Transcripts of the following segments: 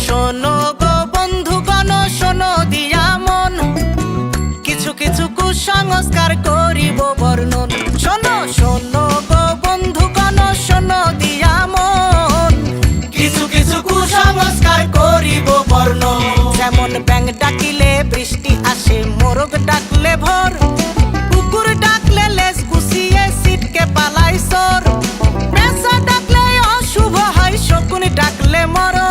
শোনো গো বন্ধুগণ, শোনো দিয়া মন, কিছু কিছু কুসংস্কার করিব বর্ণন। শোনো শোনো গো বন্ধুগণ, শোনো দিয়া মন, কিছু কিছু কুসংস্কার করিব বর্ণন। যেমন ব্যাঙ ডাকিলে বৃষ্টি আসে, মোরগ ডাকলে ভোর, কুকুর ডাকলে লেজ গুছিয়ে সিটকে পালাই চোর, পেঁচা ডাকলে অশুভ হয়, শকুন ডাকলে মরণ।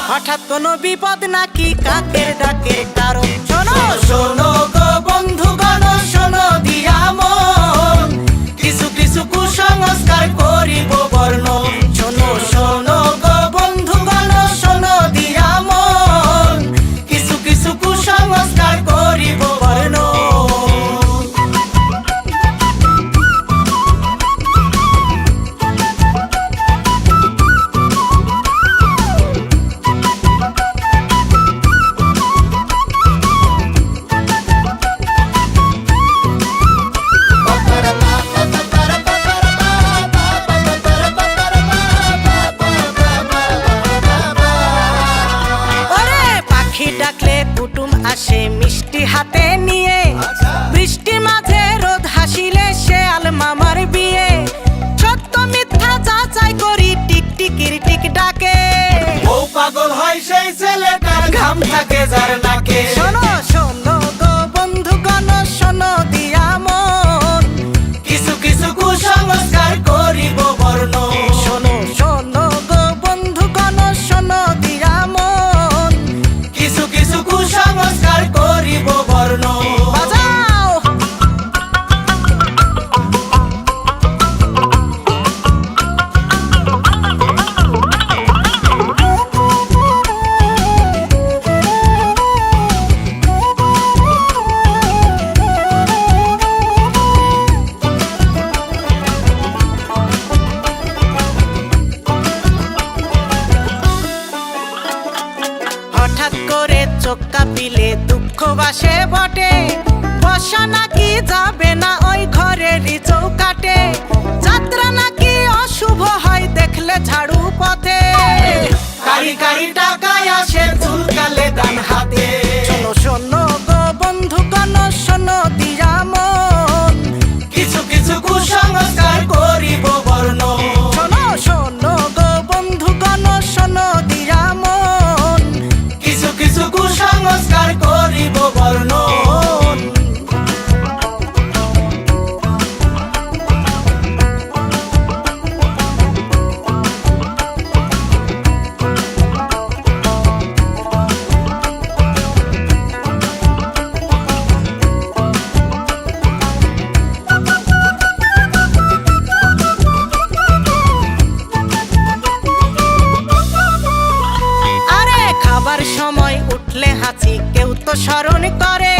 হঠাৎ কোনো বিপদ নাকি কাকের ডাকের কারণ। শোনো শোনো গো বন্ধুগণ, শোনো দিয়া মন, কিছু কিছু কুসংস্কার করিব বর্ণন। শোনো শোনো গো বন্ধুগণ, শোনো দিয়া মন, কিছু কিছু কুসংস্কার করিব বর্ণন। ডাকলে কুটুম আসে মিষ্টি হাতে নিয়ে, বৃষ্টি মাঝে রোদ হাসিলে শেয়াল মামার বিয়ে। সত্য মিথ্যা যাচাই করি টিকটিকির টিক ডাকে, ও পাগল হয় সেই ছেলেটার ঘাম থাকে যার নাকে। শোনো শোনো গো বন্ধুগণ, শোনো দিয়া মন, কিছু কিছু কুসংস্কার করিব বর্ণন। শোনো শোনো গো বন্ধুগণ, শোনো দিয়া মন, কিছু কিছু কুসংস্কার করিব বর্ণন। বাজাও হঠাৎ করে চোখ কাঁপিলে দুঃখ বাসে বটে, বসা নাকি যাবে না ওই ঘরেরই চৌকাটে, যাত্রা নাকি অশুভ হয় দেখলে ঝাড়ু পথে, কারি কারি টাকায় আসে চুলকালে ডান হাতে। শোনো শোনো গো বন্ধুগণ, শোনো দিয়া মন, কিছু কিছু কুসংস্কার করিব বর্ণন। শোনো শোনো গো বন্ধুগণ, শোনো দিয়া মন, কিছু কিছু কুসংস্কার করিব বর্ণন। খাবার সময় উঠলে হাঁচি কেউ তো স্মরণ করে,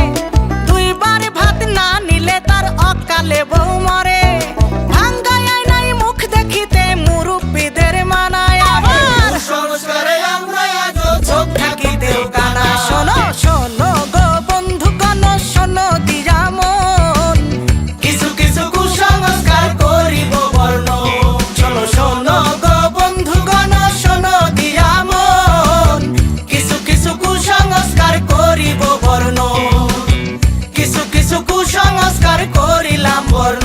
দুইবার ভাত না নিলে তার অকালে বউ মরে। ভাঙ্গায় নাই মুখ দেখিতে মুরব্বিদের মানায়, আবার সংস্কারে আমরা আজও চোখ থাকিতেও কানা। শোনো শোনো গো বন্ধুগণ, শোনো দিয়া মন, কিছু কিছু কুসংস্কার করিব বর্ণন। শোনো শোনো গো বন্ধুগণ, শোনো দিয়া মন, কিছু কিছু কুসংস্কার করিব বর্ণন। কিছু কিছু কুসংস্কার করিলাম বর্ণন।